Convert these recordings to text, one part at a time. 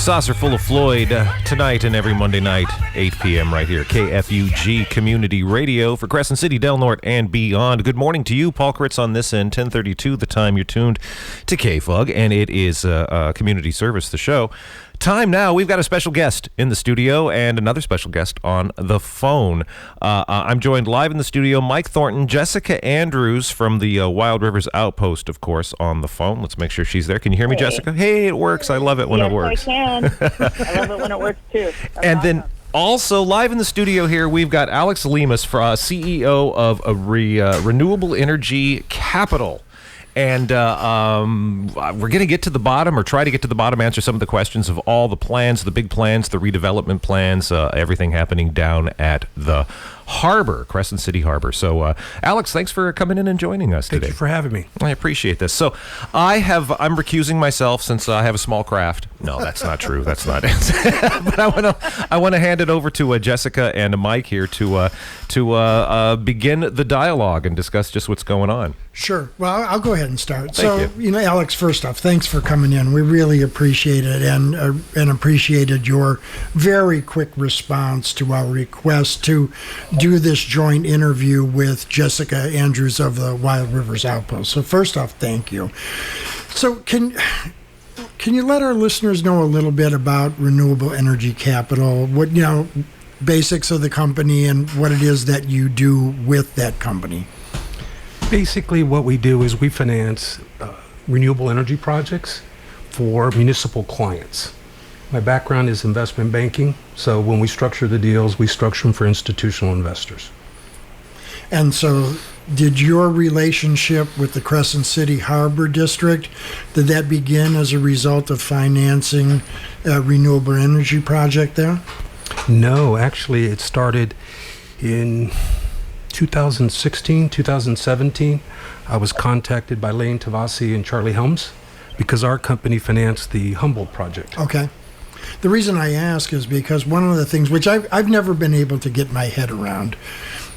Saucer Full of Floyd tonight and every Monday night, 8 p.m. right here, KFUG Community Radio for Crescent City, Del Norte, and beyond. Good morning to you, Paul Critz on this end, 10:32, the time you're tuned to KFUG, and it is community service, the show. Time now. We've got a special guest in the studio and another special guest on the phone. I'm joined live in the studio, Mike Thornton, Jessica Andrews from the Wild Rivers Outpost, of course, on the phone. Let's make sure she's there. Can you hear me, Jessica? Hey, it works. I love it when it works. Yes, I can. I love it when it works, too. That's and awesome. then also live in the studio here, we've got Alex Lemus, CEO of Renewable Energy Capital. And we're going to get to the bottom, or try to get to the bottom, answer some of the questions of all the plans, the big plans, the redevelopment plans, everything happening down at the harbor, Crescent City Harbor. So, Alex, thanks for coming in and joining us today. Thank you for having me. I appreciate this. So, I'm recusing myself since I have a small craft. No, that's not true. That's not it. But I want to hand it over to Jessica and Mike here to begin the dialogue and discuss just what's going on. Sure. Well, I'll go ahead and start. Thank you. Alex, first off, thanks for coming in. We really appreciate it and appreciated your very quick response to our request to do this joint interview with Jessica Andrews of the Wild Rivers Outpost. So first off, thank you. So can you let our listeners know a little bit about Renewable Energy Capital, what, basics of the company and what it is that you do with that company? Basically, what we do is we finance renewable energy projects for municipal clients. My background is investment banking, so when we structure the deals, we structure them for institutional investors. And so did your relationship with the Crescent City Harbor District, did that begin as a result of financing a renewable energy project there? No, actually, it started in 2016, 2017. I was contacted by Lane Tavasi and Charlie Helms because our company financed the Humboldt project. Okay. The reason I ask is because one of the things which I've never been able to get my head around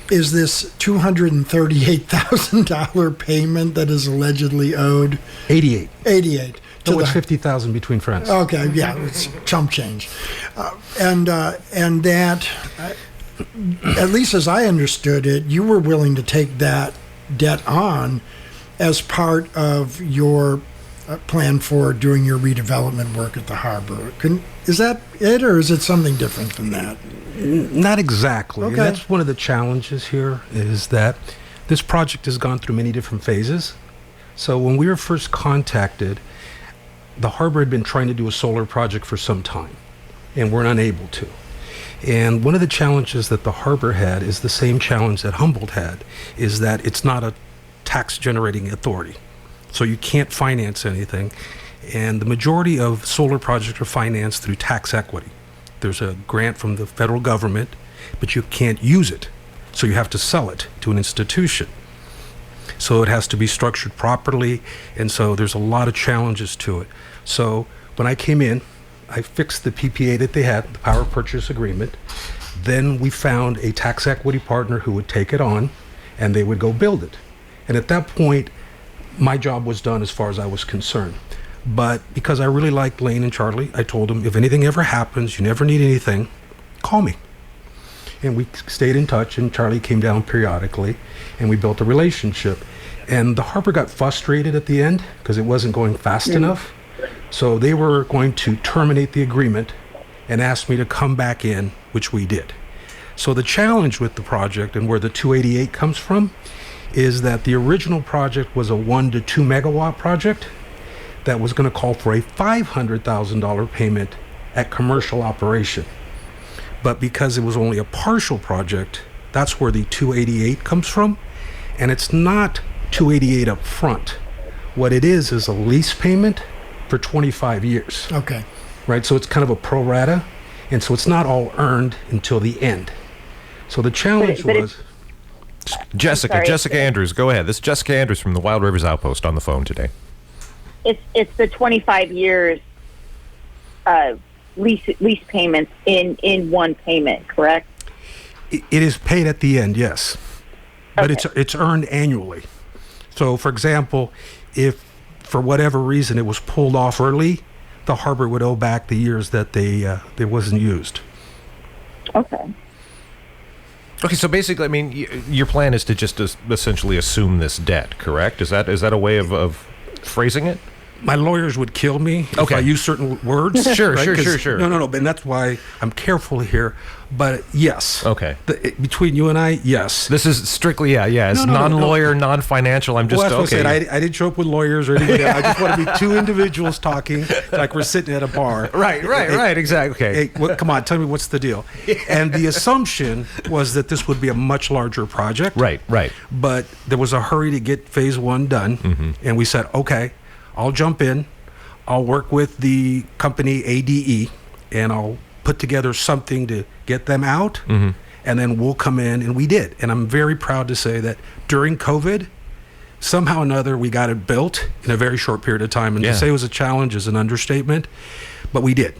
is this $238,000 payment that is allegedly owed. 88. So it's 50,000 between friends. Okay, yeah, it's chump change, and that, at least as I understood it, you were willing to take that debt on as part of your plan for doing your redevelopment work at the harbor. Is that it, or is it something different than that? Not exactly. Okay. And that's one of the challenges here, is that this project has gone through many different phases. So when we were first contacted, the harbor had been trying to do a solar project for some time, and we're unable to. And one of the challenges that the harbor had is the same challenge that Humboldt had, is that it's not a tax generating authority. So you can't finance anything. And the majority of solar projects are financed through tax equity. There's a grant from the federal government, but you can't use it. So you have to sell it to an institution. So it has to be structured properly, and so there's a lot of challenges to it. So when I came in, I fixed the PPA that they had, the power purchase agreement. Then we found a tax equity partner who would take it on, and they would go build it. And at that point, my job was done as far as I was concerned. But because I really liked Lane and Charlie, I told them, if anything ever happens, you never need anything, call me. And we stayed in touch, and Charlie came down periodically, and we built a relationship. And the harbor got frustrated at the end because it wasn't going fast enough. So they were going to terminate the agreement and ask me to come back in, which we did. So the challenge with the project, and where the 288 comes from, is that the original project was a 1 to 2 megawatt project that was going to call for a $500,000 payment at commercial operation. But because it was only a partial project, that's where the 288 comes from. And it's not 288 up front. What it is a lease payment for 25 years. Okay. Right? So it's kind of a pro rata. And so it's not all earned until the end. So the challenge was... Jessica Andrews, go ahead. This is Jessica Andrews from the Wild Rivers Outpost on the phone today. It's the 25 years lease payments in one payment, correct? It is paid at the end, yes. But Okay. it's earned annually. So, for example, if for whatever reason it was pulled off early, the harbor would owe back the years that they wasn't used. Okay. Okay, so basically, I mean, your plan is to just essentially assume this debt, correct? Is that a way of phrasing it? My lawyers would kill me if Okay. I use certain words. Sure, right? sure. No, and that's why I'm careful here. But yes. Okay. Between you and I, yes. This is strictly, it's No. non-lawyer, non-financial. I'm just, Well, that's okay. what I said. I didn't show up with lawyers or anything. I just want to be two individuals talking like we're sitting at a bar. Right, exactly. Okay. Hey, come on, tell me what's the deal. And the assumption was that this would be a much larger project. Right. But there was a hurry to get phase one done. And we said, okay, I'll jump in. I'll work with the company ADE, and I'll put together something to get them out, and then we'll come in, and we did. And I'm very proud to say that during COVID, somehow or another, we got it built in a very short period of time. And to say it was a challenge is an understatement, but we did.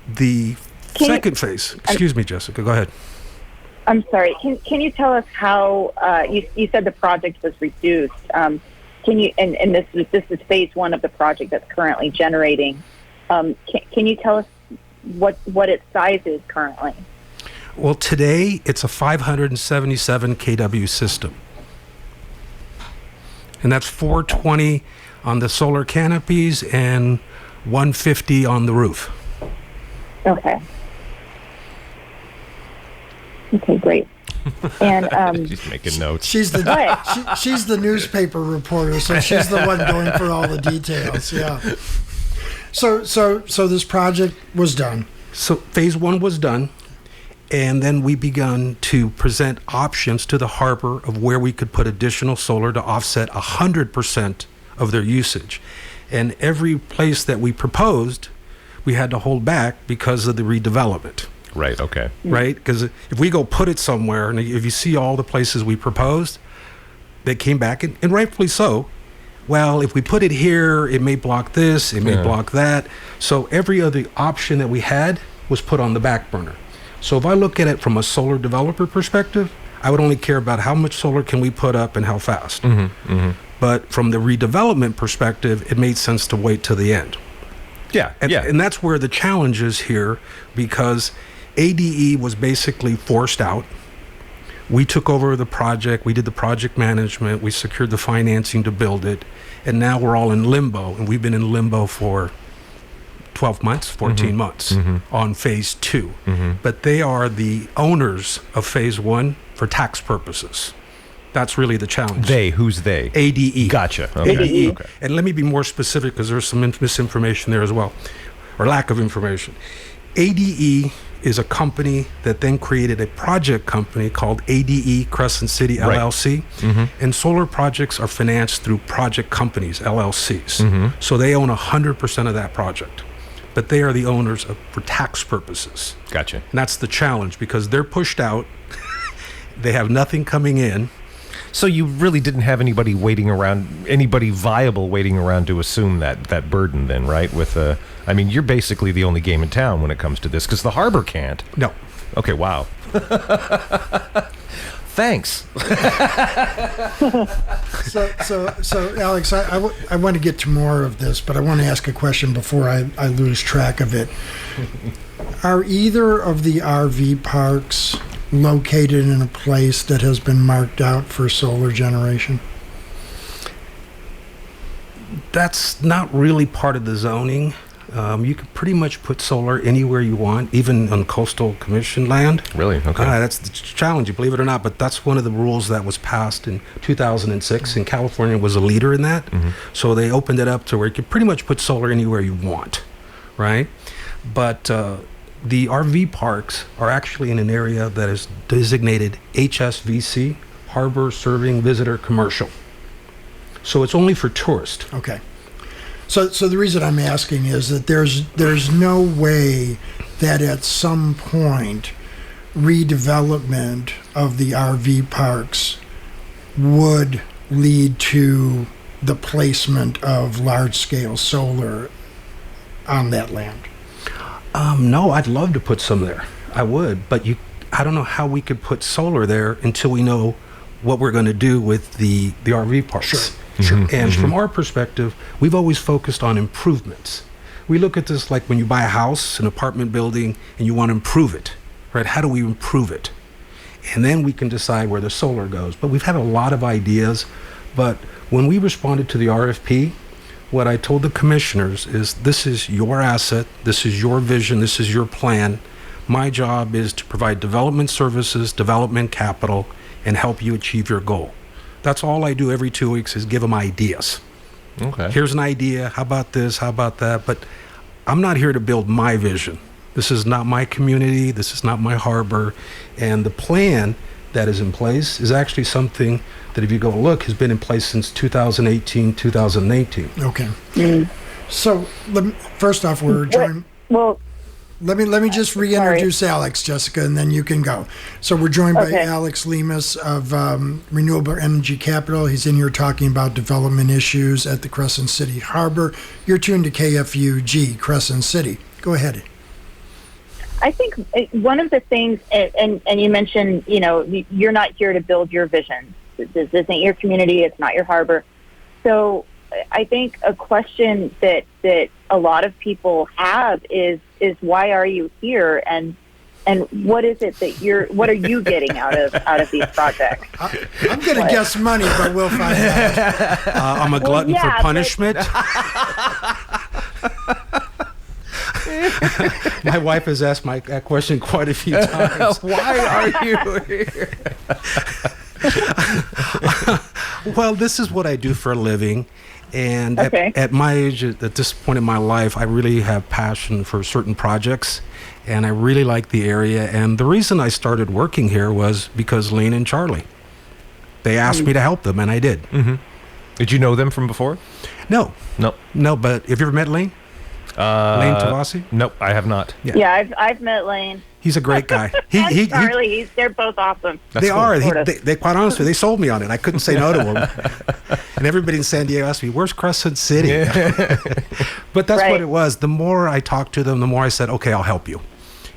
The second phase, excuse me, Jessica, go ahead. I'm sorry. Can you tell us how you said the project was reduced? Can you and this is phase one of the project that's currently generating. Can you tell us what its size is currently? Well, today it's a 577 kW system, and that's 420 on the solar canopies and 150 on the roof. Okay. Okay, great. And She's making notes. She's the she's the newspaper reporter, so she's the one going for all the details. Yeah. So this project was done. So phase one was done, and then we begun to present options to the harbor of where we could put additional solar to offset 100% of their usage. And every place that we proposed, we had to hold back because of the redevelopment. Right, okay. Right? Because if we go put it somewhere, and if you see all the places we proposed, they came back, and rightfully so. Well, if we put it here, it may block this, it may block that. So every other option that we had was put on the back burner. So if I look at it from a solar developer perspective, I would only care about how much solar can we put up and how fast. But from the redevelopment perspective, it made sense to wait till the end. And that's where the challenge is here, because ADE was basically forced out. We took over the project, we did the project management, we secured the financing to build it, and now we're all in limbo, and we've been in limbo for 12 months, 14 months on phase two. But they are the owners of phase one for tax purposes. That's really the challenge. Who's they? ADE. Gotcha. Okay. ADE. Okay. And let me be more specific, because there's some misinformation there as well, or lack of information. ADE is a company that then created a project company called ADE Crescent City LLC. And solar projects are financed through project companies, LLCs. So they own 100% of that project. But they are the owners for tax purposes. Gotcha. And that's the challenge, because they're pushed out. They have nothing coming in. So you really didn't have anybody viable waiting around to assume that burden then, right? I mean, you're basically the only game in town when it comes to this, because the harbor can't. No. Okay, wow. Thanks. So Alex, I want to get to more of this, but I want to ask a question before I lose track of it. Are either of the RV parks located in a place that has been marked out for solar generation? That's not really part of the zoning. You can pretty much put solar anywhere you want, even on coastal commission land. Really? Okay. That's the challenge, you believe it or not, but that's one of the rules that was passed in 2006, and California was a leader in that. So they opened it up to where you can pretty much put solar anywhere you want, right? But the RV parks are actually in an area that is designated HSVC, Harbor Serving Visitor Commercial. So it's only for tourists. Okay. So the reason I'm asking is that there's no way that at some point redevelopment of the RV parks would lead to the placement of large-scale solar on that land. No, I'd love to put some there. I would, but I don't know how we could put solar there until we know what we're going to do with the RV parks. Sure. And from our perspective, we've always focused on improvements. We look at this like when you buy a house, an apartment building, and you want to improve it, right? How do we improve it? And then we can decide where the solar goes. But we've had a lot of ideas. But when we responded to the RFP, what I told the commissioners is, this is your asset, this is your vision, this is your plan. My job is to provide development services, development capital, and help you achieve your goal. That's all I do every 2 weeks, is give them ideas. Okay. Here's an idea, how about this, how about that? But I'm not here to build my vision. This is not my community, this is not my harbor. And the plan that is in place is actually something that, if you go look, has been in place since 2018, 2018. Okay. So first off, we're joined. Well, let me just reintroduce Alex, Jessica, and then you can go. So we're joined by Alex Lemus of Renewable Energy Capital. He's in here talking about development issues at the Crescent City Harbor. You're tuned to KFUG, Crescent City. Go ahead. I think one of the things, and you mentioned, you're not here to build your vision. This isn't your community. It's not your harbor. So I think a question that a lot of people have is why are you here, and what is it that what are you getting out of these projects? I'm going to guess money, but we'll find out. I'm a glutton for punishment. My wife has asked that question quite a few times. Why are you here? Well, this is what I do for a living. And at my age, at this point in my life, I really have passion for certain projects. And I really like the area. And the reason I started working here was because Lane and Charlie, they asked me to help them, and I did. Mm-hmm. Did you know them from before? No. But have you ever met Lane? Lane Tavasi? Nope, I have not. Yeah, I've met Lane. He's a great guy. Charlie, they're both awesome. They are. They quite honestly, they sold me on it. I couldn't say no to them. And everybody in San Diego asked me, "Where's Crescent City?" Yeah. But that's what it was. The more I talked to them, the more I said, "Okay, I'll help you."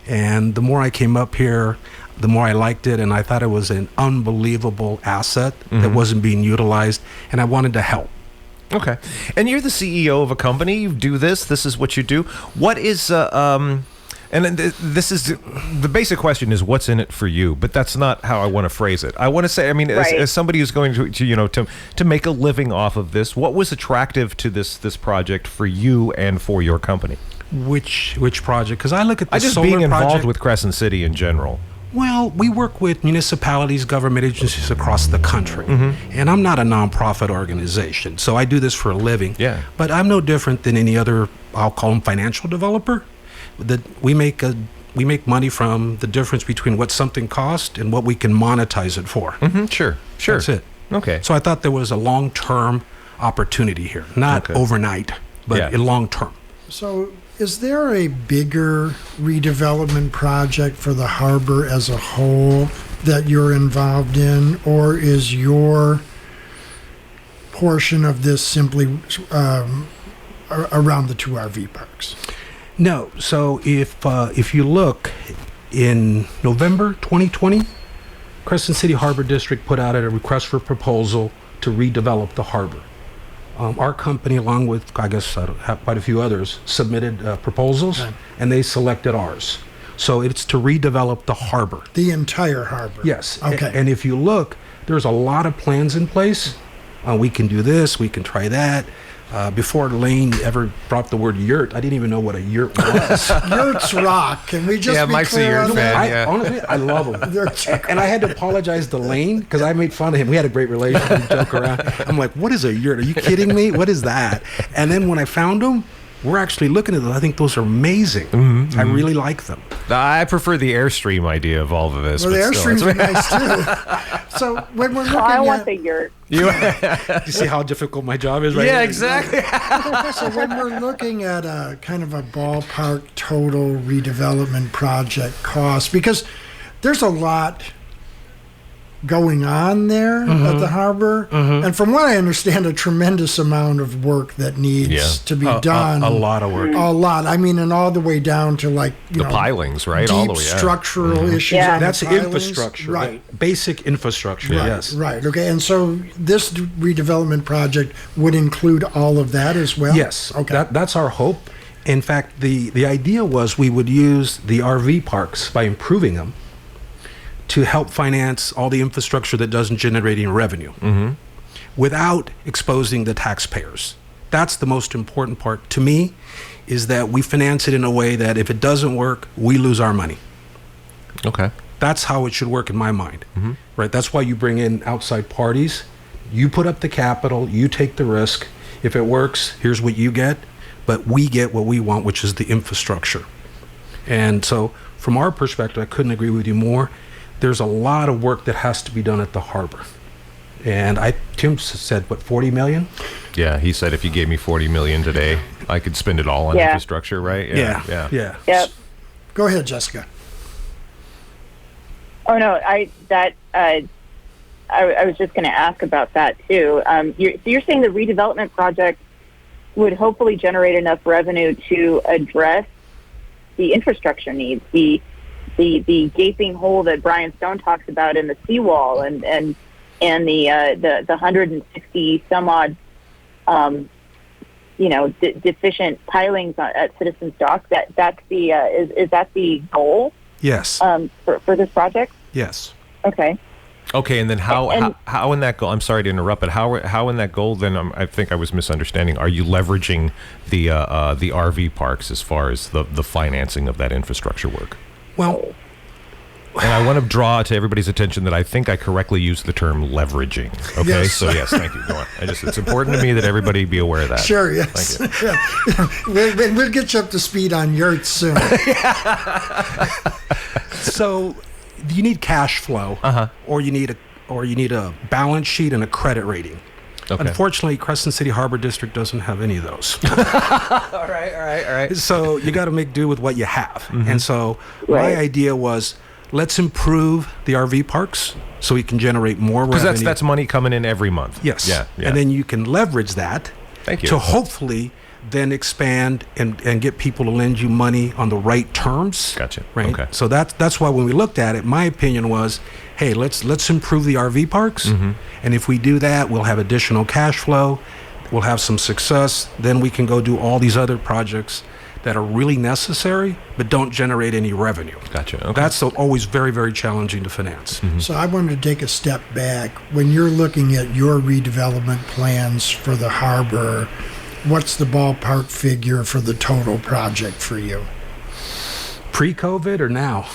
And the more I came up here, the more I liked it, and I thought it was an unbelievable asset that wasn't being utilized, and I wanted to help. Okay. And you're the CEO of a company. You do this. This is what you do. What is and this is the basic question is, what's in it for you? But that's not how I want to phrase it. I want to say, I mean, as somebody who's going to make a living off of this, what was attractive to this project for you and for your company? Which project? Because I look at the just solar being involved project with Crescent City in general. Well, we work with municipalities, government agencies across the country. And I'm not a nonprofit organization, so I do this for a living. Yeah. But I'm no different than any other, I'll call them financial developer. That we make money from the difference between what something costs and what we can monetize it for. Sure. That's it. Okay. So I thought there was a long-term opportunity here, not overnight, but in long-term. So is there a bigger redevelopment project for the harbor as a whole that you're involved in, or is your portion of this simply around the two RV parks? No. So if you look, in November 2020, Crescent City Harbor District put out a request for proposal to redevelop the harbor. Our company, along with, I guess, quite a few others, submitted proposals, and they selected ours. So it's to redevelop the harbor. The entire harbor? Yes. Okay. And if you look, there's a lot of plans in place. We can do this, we can try that. Before Lane ever brought the word yurt, I didn't even know what a yurt was. Yurts rock. Can we just be Mike's clear a yurt on fan. that? Honestly, I love them. And I had to apologize to Lane because I made fun of him. We had a great relationship, we joke around. I'm like, what is a yurt? Are you kidding me? What is that? And then when I found them, we're actually looking at them. I think those are amazing. I really like them. I prefer the Airstream idea of all of this. Well, the Airstreams are nice too. So when we're looking I want the yurt. You see how difficult my job is right now? Yeah, exactly. So when we're looking at a kind of a ballpark total redevelopment project cost, because there's a lot going on there at the harbor, and from what I understand, a tremendous amount of work that needs to be done. A lot of work. A lot. I mean, and all the way down to like the pilings, right? Deep all the way, structural issues. Yeah. on the That's pilings. infrastructure, right? Basic infrastructure. Yes. Right. Okay. And so this redevelopment project would include all of that as well. Yes. Okay. That's our hope. In fact, the idea was we would use the RV parks by improving them to help finance all the infrastructure that doesn't generate any revenue without exposing the taxpayers. That's the most important part to me, is that we finance it in a way that if it doesn't work, we lose our money. Okay. That's how it should work in my mind, right? That's why you bring in outside parties. You put up the capital, you take the risk. If it works, here's what you get, but we get what we want, which is the infrastructure. And so from our perspective, I couldn't agree with you more. There's a lot of work that has to be done at the harbor. And Tim said, what, 40 million? Yeah, he said if you gave me 40 million today, I could spend it all on infrastructure, right? Yeah. Yep. Go ahead, Jessica. Oh no, I was just going to ask about that too. You're saying the redevelopment project would hopefully generate enough revenue to address the infrastructure needs, the gaping hole that Brian Stone talks about in the seawall, and the 160 some odd deficient pilings at Citizens Dock. That's the is that the goal? Yes. For this project? Yes. Okay. Okay, and then how in that goal? I'm sorry to interrupt, but how in that goal? Then I think I was misunderstanding. Are you leveraging the RV parks as far as the financing of that infrastructure work? Well, and I want to draw to everybody's attention that I think I correctly used the term leveraging. Okay, Yes. so yes, thank you. Go on. It's important to me that everybody be aware of that. Sure, yes. Thank you. Yeah. We'll get you up to speed on yurts soon. so you need cash flow, or you need a balance sheet and a credit rating. Okay. Unfortunately, Crescent City Harbor District doesn't have any of those. All right. So you got to make do with what you have. And so my idea was, let's improve the RV parks so we can generate more revenue. Because that's money coming in every month. Yes. Yeah. And then you can leverage that Thank you. to hopefully then expand and get people to lend you money on the right terms. Gotcha. Right. Okay. So that's why when we looked at it, my opinion was, hey, let's improve the RV parks, and if we do that, we'll have additional cash flow, we'll have some success. Then we can go do all these other projects that are really necessary but don't generate any revenue. Gotcha. Okay. That's always very, very challenging to finance. So I wanted to take a step back. When you're looking at your redevelopment plans for the harbor, what's the ballpark figure for the total project for you? Pre-COVID or now?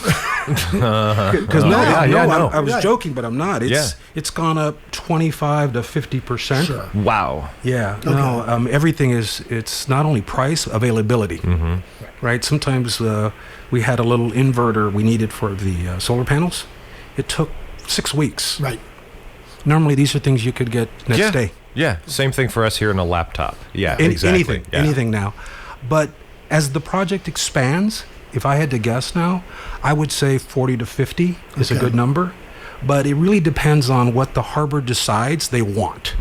Because I was joking, but I'm not. It's gone up 25 to 50%. Sure. Wow. Yeah. Okay. No, everything it's not only price, availability. Right. Sometimes we had a little inverter we needed for the solar panels. It took 6 weeks. Right. Normally, these are things you could get next day. Yeah. Same thing for us here in a laptop. Yeah. Exactly. Anything now. But as the project expands, if I had to guess now, I would say 40 to 50 is a good number. But it really depends on what the harbor decides they want.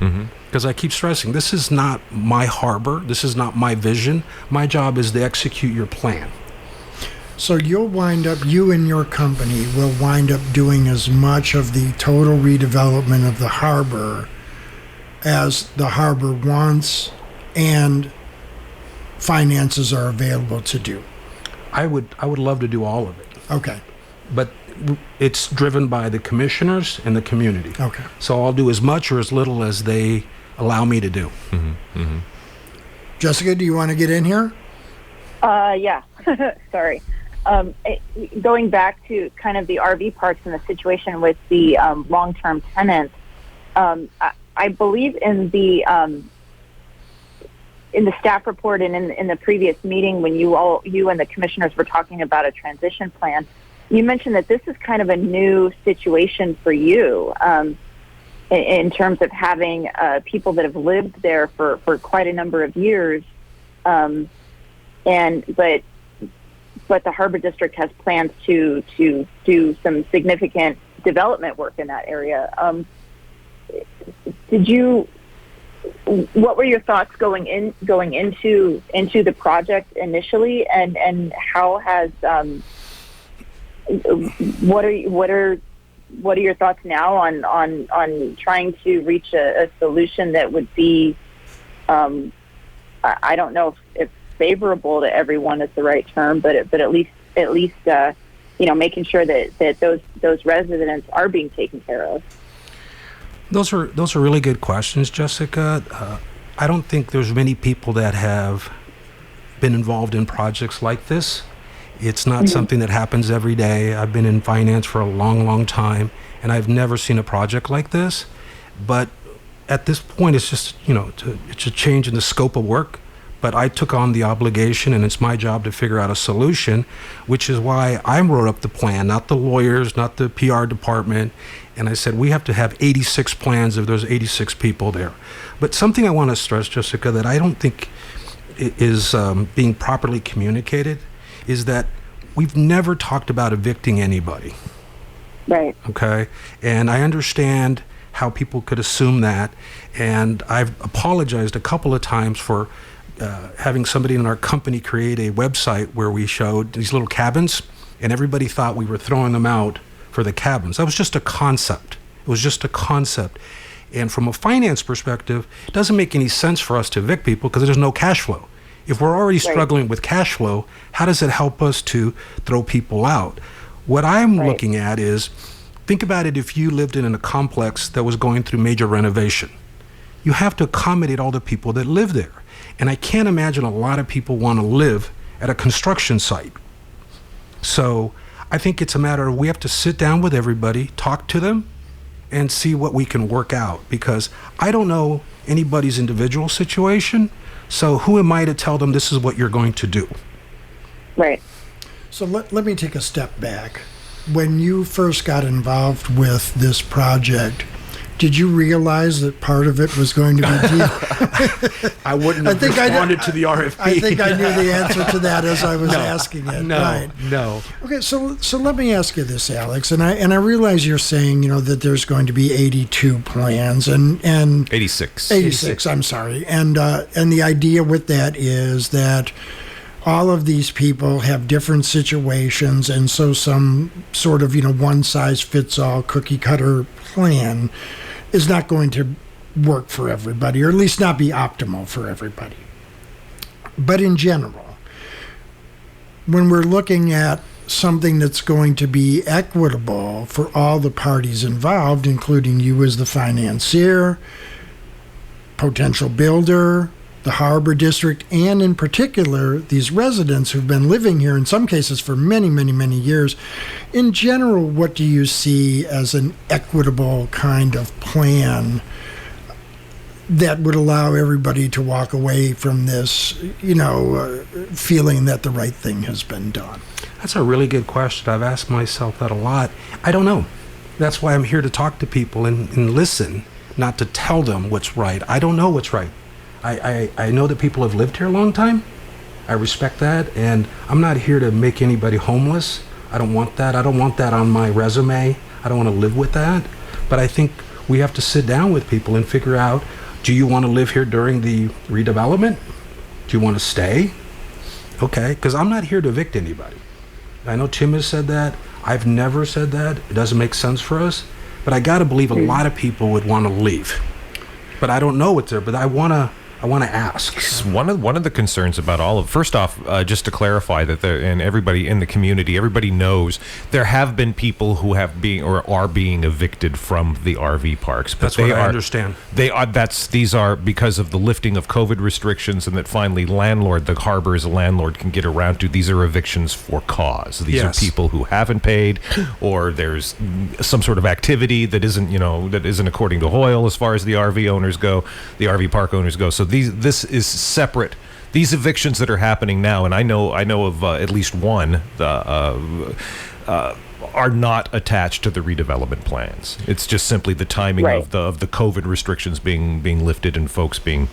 Because I keep stressing, this is not my harbor. This is not my vision. My job is to execute your plan. So you and your company will wind up doing as much of the total redevelopment of the harbor as the harbor wants and finances are available to do. I would love to do all of it. Okay. But it's driven by the commissioners and the community. Okay. So I'll do as much or as little as they allow me to do. Jessica, do you want to get in here? Yeah. Sorry. Going back to kind of the RV parks and the situation with the long-term tenants, I believe in the staff report and in the previous meeting when you and the commissioners were talking about a transition plan, you mentioned that this is kind of a new situation for you in terms of having people that have lived there for quite a number of years, but the Harbor District has plans to do some significant development work in that area. What were your thoughts going into the project initially, and how has what are your thoughts now on trying to reach a solution that would be I don't know if favorable to everyone is the right term, but at least making sure that those residents are being taken care of. Those are really good questions, Jessica. I don't think there's many people that have been involved in projects like this. It's not something that happens every day. I've been in finance for a long, long time, and I've never seen a project like this. But at this point, it's just, it's a change in the scope of work. But I took on the obligation, and it's my job to figure out a solution, which is why I wrote up the plan, not the lawyers, not the PR department. And I said, we have to have 86 plans if there's 86 people there. But something I want to stress, Jessica, that I don't think is being properly communicated is that we've never talked about evicting anybody. Right. Okay? And I understand how people could assume that. And I've apologized a couple of times for having somebody in our company create a website where we showed these little cabins, and everybody thought we were throwing them out for the cabins. That was just a concept. It was just a concept. And from a finance perspective, it doesn't make any sense for us to evict people because there's no cash flow. If we're already struggling with cash flow, how does it help us to throw people out? What I'm looking at is, think about it if you lived in a complex that was going through major renovation. You have to accommodate all the people that live there. And I can't imagine a lot of people want to live at a construction site. So I think it's a matter of we have to sit down with everybody, talk to them, and see what we can work out. Because I don't know anybody's individual situation, so who am I to tell them this is what you're going to do? Right. So let me take a step back. When you first got involved with this project, did you realize that part of it was going to be I wouldn't have responded to the RFP. I think I knew the answer to that as I was asking it. No. Okay, so let me ask you this, Alex, and I realize you're saying that there's going to be 82 plans and 86. 86. I'm sorry, and the idea with that is that all of these people have different situations, and so some sort of one size fits all cookie cutter plan is not going to work for everybody, or at least not be optimal for everybody. But in general, when we're looking at something that's going to be equitable for all the parties involved, including you as the financier, potential builder, the Harbor District, and in particular, these residents who've been living here in some cases for many, many, many years. In general, what do you see as an equitable kind of plan that would allow everybody to walk away from this, feeling that the right thing has been done? That's a really good question. I've asked myself that a lot. I don't know. That's why I'm here to talk to people and listen, not to tell them what's right. I don't know what's right. I know that people have lived here a long time. I respect that, and I'm not here to make anybody homeless. I don't want that. I don't want that on my resume. I don't want to live with that. But I think we have to sit down with people and figure out, do you want to live here during the redevelopment? Do you want to stay? Okay, because I'm not here to evict anybody. I know Tim has said that. I've never said that. It doesn't make sense for us. But I got to believe a lot of people would want to leave. But I don't know what's there, but I want to ask. One of the concerns about all of, first off, just to clarify that and everybody in the community, everybody knows there have been people who have been or are being evicted from the RV parks. But that's what I understand. These are because of the lifting of COVID restrictions, and that finally the harbor as a landlord can get around to. These are evictions for cause. These are people who haven't paid, or there's some sort of activity that isn't according to Hoyle as far as the RV owners go, the RV park owners go. So this is separate. These evictions that are happening now, and I know of at least one, are not attached to the redevelopment plans. It's just simply the timing of the COVID restrictions being lifted and folks being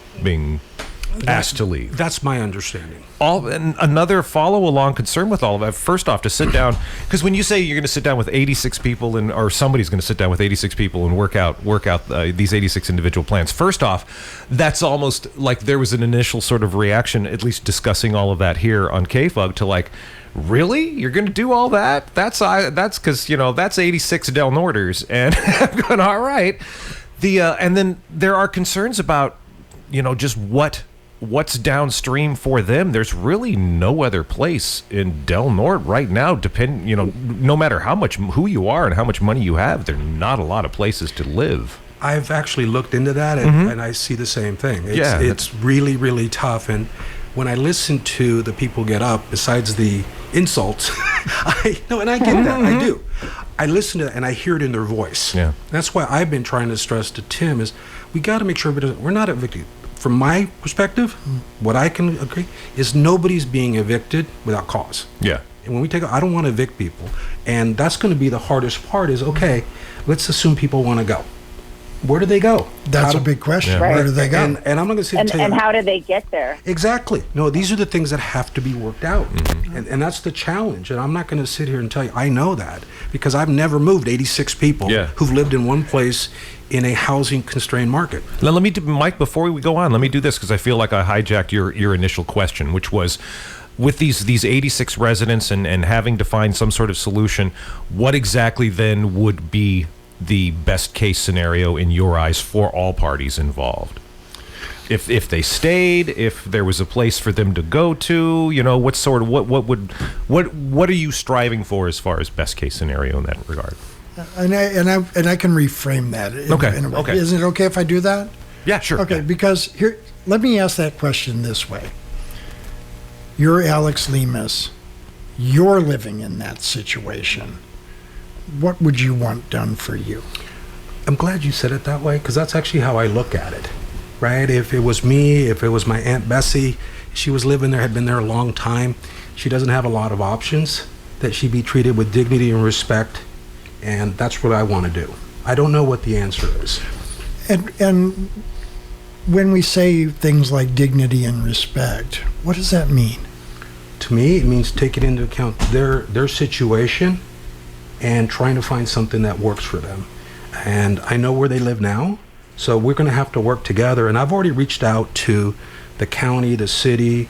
asked to leave. That's my understanding. And another follow-along concern with all of that, first off, to sit down, because when you say you're going to sit down with 86 people, or somebody's going to sit down with 86 people and work out these 86 individual plans, first off, that's almost like there was an initial sort of reaction, at least discussing all of that here on KFUG, to like, really? You're going to do all that? That's because, that's 86 Del Norters, and I'm going, all right. And then there are concerns about, just what what's downstream for them, there's really no other place in Del Norte right now. No matter who you are and how much money you have, there are not a lot of places to live. I've actually looked into that, and I see the same thing. It's really, really tough. And when I listen to the people get up, besides the insults, I get that. I do. I listen to that, and I hear it in their voice. Yeah. That's why I've been trying to stress to Tim is we got to make sure we're not evicted. From my perspective, what I can agree is nobody's being evicted without cause. Yeah. And when I don't want to evict people. And that's going to be the hardest part is, okay, let's assume people want to go. Where do they go? That's a big question. Yeah. Right. Where do they go? And I'm not going to say And how do they get there? Exactly. No, these are the things that have to be worked out. And that's the challenge. And I'm not going to sit here and tell you, I know that, because I've never moved 86 people who've lived in one place in a housing constrained market. Now, let me do, Mike, before we go on, let me do this, because I feel like I hijacked your initial question, which was, with these 86 residents and having to find some sort of solution, what exactly then would be the best case scenario in your eyes for all parties involved? If they stayed, if there was a place for them to go to, what are you striving for as far as best case scenario in that regard? And I can reframe that. In a way. Okay. Is it okay if I do that? Yeah, sure. Okay, because here, let me ask that question this way. You're Alex Lemus. You're living in that situation. What would you want done for you? I'm glad you said it that way, because that's actually how I look at it, right? If it was me, if it was my Aunt Bessie, she was living there, had been there a long time, she doesn't have a lot of options, that she be treated with dignity and respect, and that's what I want to do. I don't know what the answer is. And when we say things like dignity and respect, what does that mean? To me, it means taking into account their situation and trying to find something that works for them. And I know where they live now, so we're going to have to work together. And I've already reached out to the county, the city.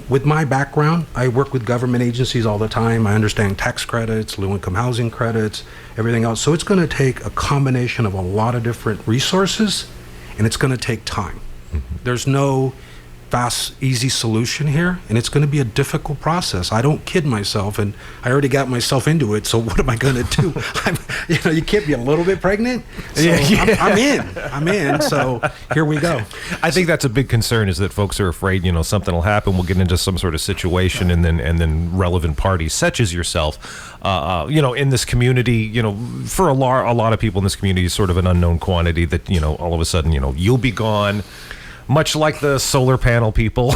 With my background, I work with government agencies all the time. I understand tax credits, low-income housing credits, everything else. So it's going to take a combination of a lot of different resources, and it's going to take time. There's no fast, easy solution here, and it's going to be a difficult process. I don't kid myself, and I already got myself into it, so what am I going to do? You can't be a little bit pregnant. So I'm in, so here we go. I think that's a big concern, is that folks are afraid, something will happen, we'll get into some sort of situation, and then relevant parties, such as yourself, in this community, for a lot of people in this community, is sort of an unknown quantity that, all of a sudden, you'll be gone. Much like the solar panel people,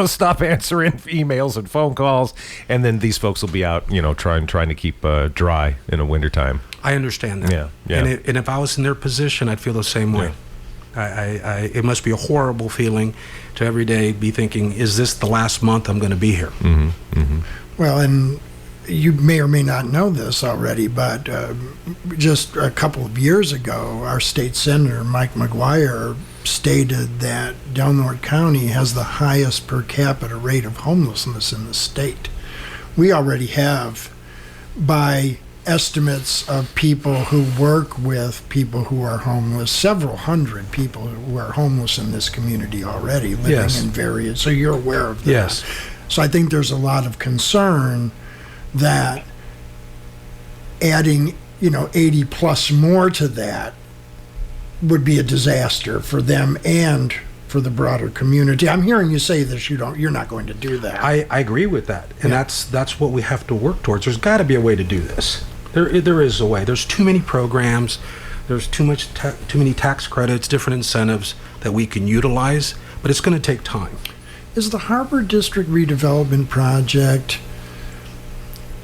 stop answering emails and phone calls, and then these folks will be out, trying to keep dry in the wintertime. I understand that. Yeah. And if I was in their position, I'd feel the same way. It must be a horrible feeling to every day be thinking, is this the last month I'm going to be here? Well, and you may or may not know this already, but just a couple of years ago, our state senator, Mike McGuire, stated that Del Norte County has the highest per capita rate of homelessness in the state. We already have, by estimates of people who work with people who are homeless, several hundred people who are homeless in this community already, living in various, so you're aware of that. Yes. So I think there's a lot of concern that adding, 80 plus more to that would be a disaster for them and for the broader community. I'm hearing you say this, you're not going to do that. I agree with that, and that's what we have to work towards. There's got to be a way to do this. There is a way. There's too many programs. There's too many tax credits, different incentives that we can utilize, but it's going to take time. Is the Harbor District Redevelopment Project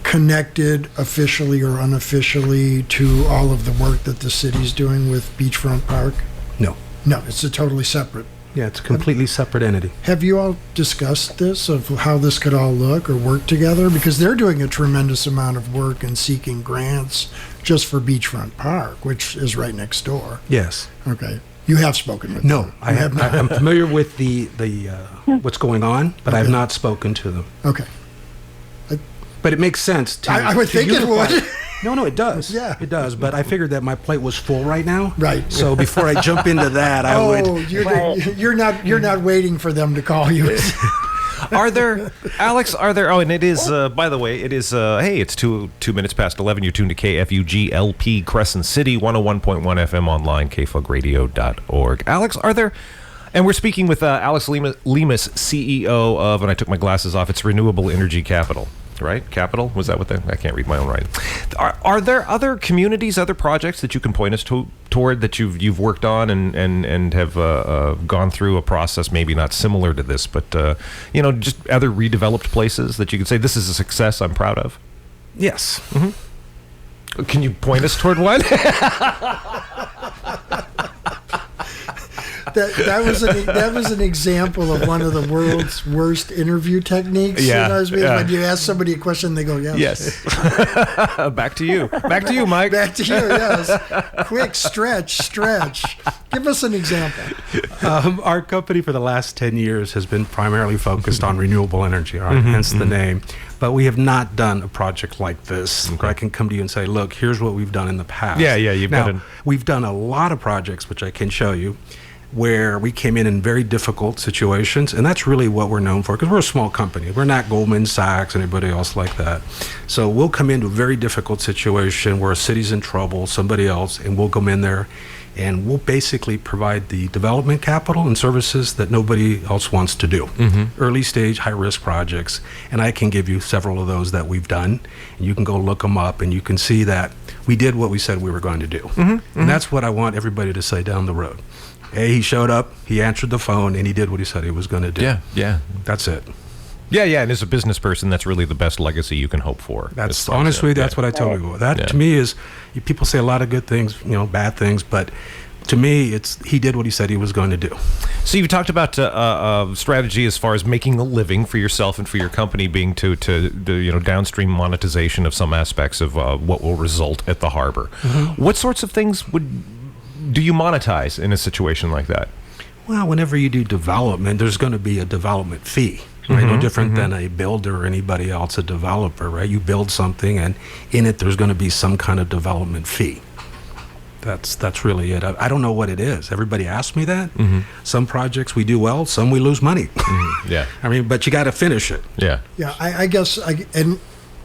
connected officially or unofficially to all of the work that the city's doing with Beachfront Park? No. No, it's a totally separate. Yeah, it's a completely separate entity. Have you all discussed this, of how this could all look or work together? Because they're doing a tremendous amount of work and seeking grants just for Beachfront Park, which is right next door. Yes. Okay. You have spoken with them? No, I have not. I'm familiar with the what's going on, but I have not spoken to them. Okay. But it makes sense to I would think it would. No, it does. Yeah. It does. But I figured that my plate was full right now. Right. So before I jump into that, I would. You're not waiting for them to call you. Alex, oh, and it is, by the way, it is, hey, it's 2 minutes past 11. You're tuned to KFUG LP Crescent City, 101.1 FM online, kfugradio.org. Alex, and we're speaking with Alex Lemus, CEO of, and I took my glasses off, it's Renewable Energy Capital. Right? Capital? Was that what I can't read my own writing. Are there other communities, other projects that you can point us toward that you've worked on and have gone through a process maybe not similar to this, but just other redeveloped places that you could say this is a success I'm proud of? Yes. Mm-hmm. Can you point us toward one? That was an example of one of the world's worst interview techniques. Yeah, When you ask somebody a question, they go, yes. Back to you, Mike. Back to you, yes. Quick, stretch. Give us an example. Our company for the last 10 years has been primarily focused on renewable energy, hence the name. But we have not done a project like this. Okay. I can come to you and say, look, here's what we've done in the past. Yeah, we've done a lot of projects, which I can show you, where we came in very difficult situations, and that's really what we're known for, because we're a small company. We're not Goldman Sachs and anybody else like that. So we'll come into a very difficult situation where a city's in trouble, somebody else, and we'll come in there, and we'll basically provide the development capital and services that nobody else wants to do. Mm-hmm. Early stage, high-risk projects, and I can give you several of those that we've done, and you can go look them up, and you can see that we did what we said we were going to do. Mm-hmm. And that's what I want everybody to say down the road. Hey, he showed up, he answered the phone, and he did what he said he was going to do. Yeah. That's it. Yeah, and as a business person, that's really the best legacy you can hope for. That's honestly, that's what I tell people. That to me is, people say a lot of good things, bad things, but to me, he did what he said he was going to do. So you talked about strategy as far as making a living for yourself and for your company, being to downstream monetization of some aspects of what will result at the harbor. Mm-hmm. What sorts of things do you monetize in a situation like that? Well, whenever you do development, there's going to be a development fee, right? No different than a builder or anybody else, a developer, right? You build something, and in it, there's going to be some kind of development fee. That's really it. I don't know what it is. Everybody asks me that. Mm-hmm. Some projects we do well, some we lose money. Mm-hmm. Yeah. But you got to finish it. Yeah. Yeah, I guess, and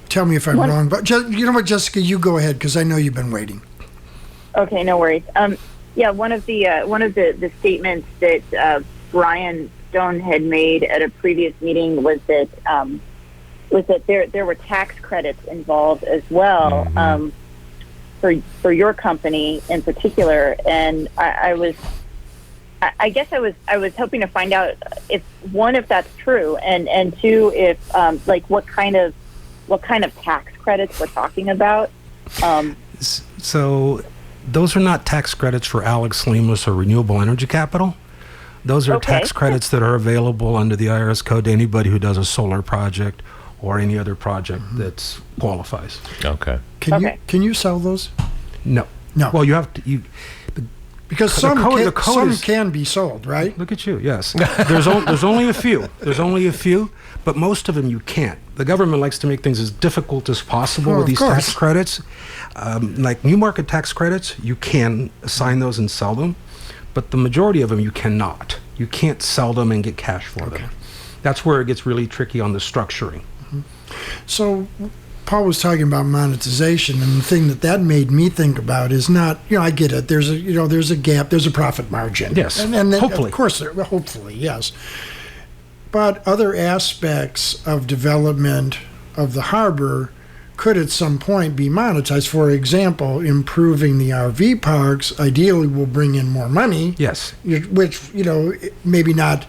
tell me if I'm wrong, but you know what, Jessica, you go ahead, because I know you've been waiting. Okay, no worries. One of the statements that Brian Stone had made at a previous meeting was that there were tax credits involved as well, for your company in particular, and I was hoping to find out if that's true, and two, if what kind of tax credits we're talking about. So those are not tax credits for Alex Lemus or Renewable Energy Capital. Those are tax credits that are available under the IRS code to anybody who does a solar project or any other project that qualifies. Okay. Can you sell those? No. Well, you have to. Because some can be sold, right? Look at you. Yes. There's only a few. There's only a few, but most of them you can't. The government likes to make things as difficult as possible with these tax credits. Like new market tax credits, you can assign those and sell them, but the majority of them you cannot. You can't sell them and get cash for them. That's where it gets really tricky on the structuring. Mm-hmm. So Paul was talking about monetization, and the thing that made me think about is not, I get it. There's a gap. There's a profit margin. Yes. And then, hopefully. Of course, hopefully, yes. But other aspects of development of the harbor could at some point be monetized. For example, improving the RV parks ideally will bring in more money. Yes. Which, maybe not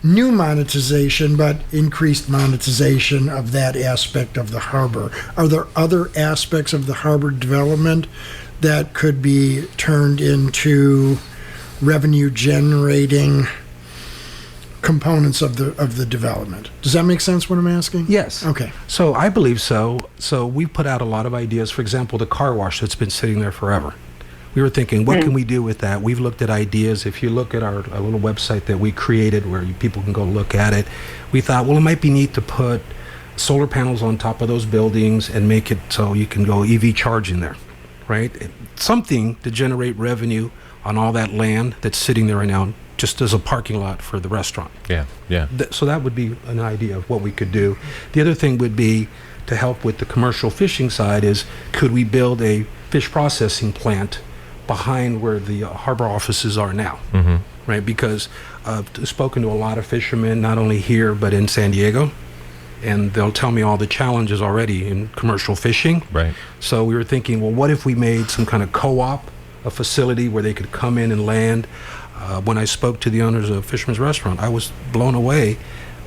new monetization, but increased monetization of that aspect of the harbor. Are there other aspects of the harbor development that could be turned into revenue generating components of the development? Does that make sense what I'm asking? Yes. Okay. So I believe so. So we put out a lot of ideas. For example, the car wash that's been sitting there forever. We were thinking, what can we do with that? We've looked at ideas. If you look at our little website that we created where people can go look at it, we thought, well, it might be neat to put solar panels on top of those buildings and make it so you can go EV charging there, right? Something to generate revenue on all that land that's sitting there right now, just as a parking lot for the restaurant. Yeah, yeah. So that would be an idea of what we could do. The other thing would be to help with the commercial fishing side is, could we build a fish processing plant behind where the harbor offices are now, right? Because I've spoken to a lot of fishermen, not only here, but in San Diego, and they'll tell me all the challenges already in commercial fishing. Right. So we were thinking, well, what if we made some kind of co-op, a facility where they could come in and land? When I spoke to the owners of Fisherman's Restaurant, I was blown away.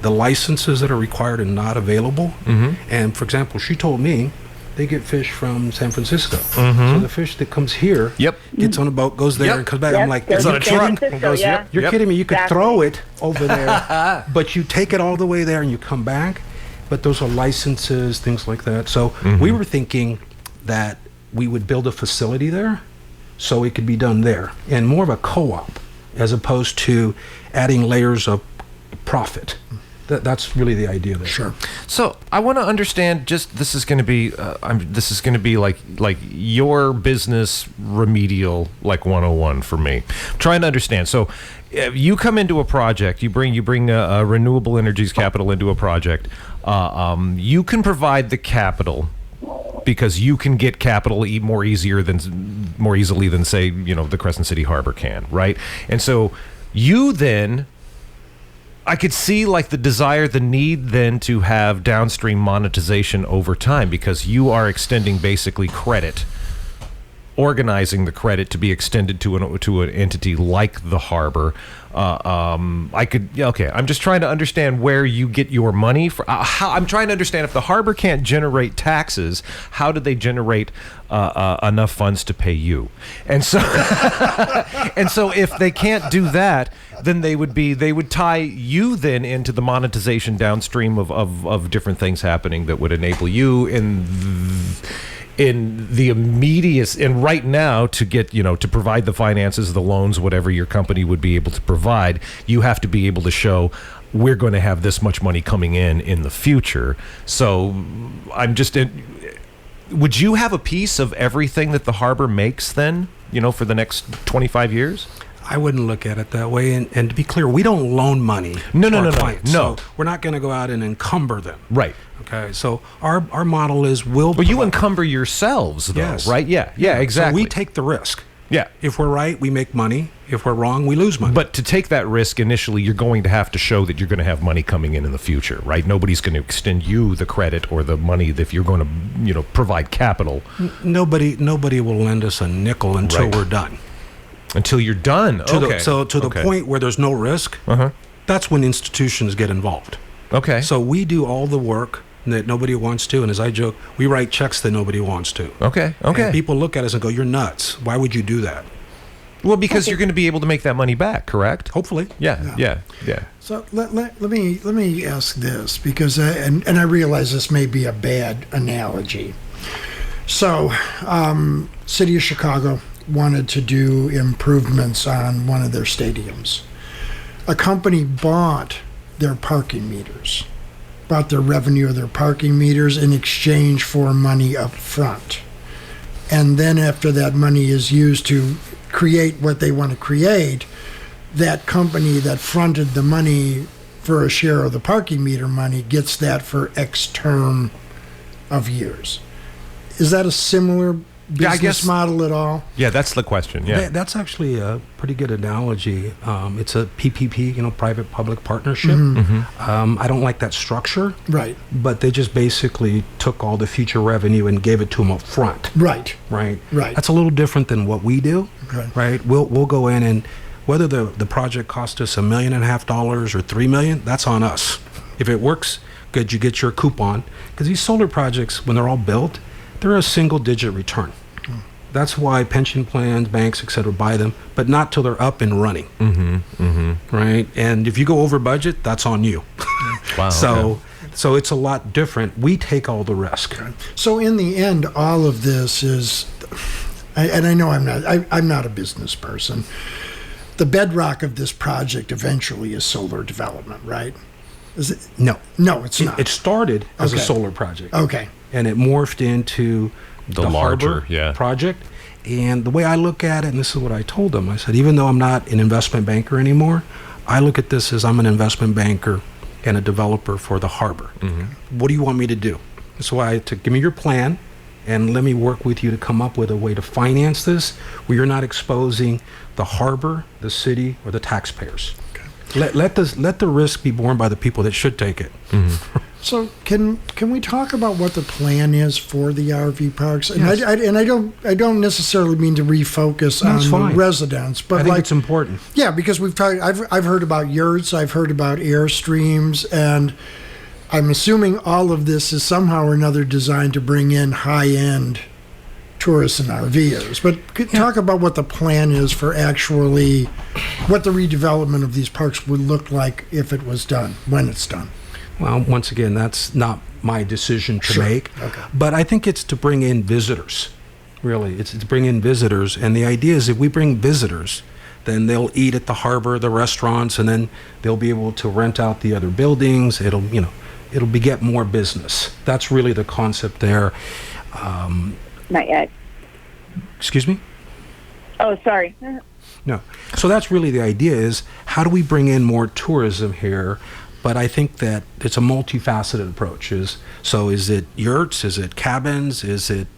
The licenses that are required are not available. And for example, she told me they get fish from San Francisco. So the fish that comes here gets on a boat, goes there, and comes back. I'm like, goes you're to San kidding? Francisco, You're kidding me. You could Exactly. throw it over there, but you take it all the way there and you come back. But those are licenses, things like that. So we were thinking that we would build a facility there so it could be done there, and more of a co-op as opposed to adding layers of profit. That's really the idea there. Sure. So I want to understand. Just this is going to be like your business remedial, like 101 for me. I'm trying to understand. So you come into a project. You bring Renewable Energy Capital into a project. You can provide the capital because you can get capital more easily than say the Crescent City Harbor can, right? And so you then. I could see like the desire, the need then to have downstream monetization over time, because you are extending basically credit, organizing the credit to be extended to an entity like the harbor. I'm just trying to understand where you get your money for. I'm trying to understand, if the harbor can't generate taxes, how do they generate enough funds to pay you? And so, if they can't do that, then they would tie you then into the monetization downstream of different things happening that would enable you in the immediate and right now to get to provide the finances, the loans, whatever your company would be able to provide. You have to be able to show we're going to have this much money coming in the future. So would you have a piece of everything that the harbor makes then, for the next 25 years? I wouldn't look at it that way. And to be clear, we don't loan money to our clients. No. So we're not going to go out and encumber them. Right. Okay. So our model is Well, you encumber yourselves, though, Yes. right? Yeah, exactly. So we take the risk. Yeah. If we're right, we make money. If we're wrong, we lose money. But to take that risk initially, you're going to have to show that you're going to have money coming in the future, right? Nobody's going to extend you the credit or the money if you're going to, provide capital. Nobody will lend us a nickel until Right. we're done. Until you're done. Okay. To the point where there's no risk, that's when institutions get involved. Okay. So we do all the work that nobody wants to, and as I joke, we write checks that nobody wants to. Okay. And people look at us and go, "You're nuts. Why would you do that?" Well, because you're going to be able to make that money back, correct? Hopefully. Yeah. So let me ask this, because and I realize this may be a bad analogy. So, City of Chicago wanted to do improvements on one of their stadiums. A company bought their parking meters, bought their revenue of their parking meters in exchange for money up front. And then after that money is used to create what they want to create, that company that fronted the money for a share of the parking meter money gets that for X term of years. Is that a similar business model at all? Yeah, that's the question. Yeah. That's actually a pretty good analogy. It's a PPP, private-public partnership. I don't like that structure. Right. But they just basically took all the future revenue and gave it to them up front. Right. Right. Right. That's a little different than what we do. Okay. Right. We'll go in, and whether the project cost us $1.5 million or $3 million, that's on us. If it works, good, you get your coupon. Because these solar projects, when they're all built, they're a single-digit return. That's why pension plans, banks, et cetera, buy them, but not till they're up and running. Right? And if you go over budget, that's on you. Wow. So it's a lot different. We take all the risk. So in the end, all of this is, and I know I'm not a business person. The bedrock of this project eventually is solar development, right? Is it? No. No, it's not. It started as a Okay. solar project. Okay. And it morphed into The Harbor larger, project. And the way I look at it, and this is what I told them, I said, even though I'm not an investment banker anymore, I look at this as I'm an investment banker and a developer for the harbor. What do you want me to do? So I had to give me your plan and let me work with you to come up with a way to finance this where you're not exposing the harbor, the city, or the taxpayers. Let the risk be borne by the people that should take it. So can we talk about what the plan is for the RV parks? And Yes. I don't necessarily mean to refocus That's on fine. the residents, but I think like it's important. yeah, because we've talked. I've heard about yurts. I've heard about airstreams, and I'm assuming all of this is somehow or another designed to bring in high-end tourists and RVers. But talk about what the plan is for actually what the redevelopment of these parks would look like if it was done, when it's done. Well, once again, that's not my decision to Sure. make. Okay. But I think it's to bring in visitors. Really, it's to bring in visitors. And the idea is if we bring visitors, then they'll eat at the harbor, the restaurants, and then they'll be able to rent out the other buildings. It'll beget more business. That's really the concept there. Not yet. Excuse me? Oh, sorry. No. So that's really the idea is how do we bring in more tourism here? But I think that it's a multifaceted approach. Is it yurts? Is it cabins? Is it,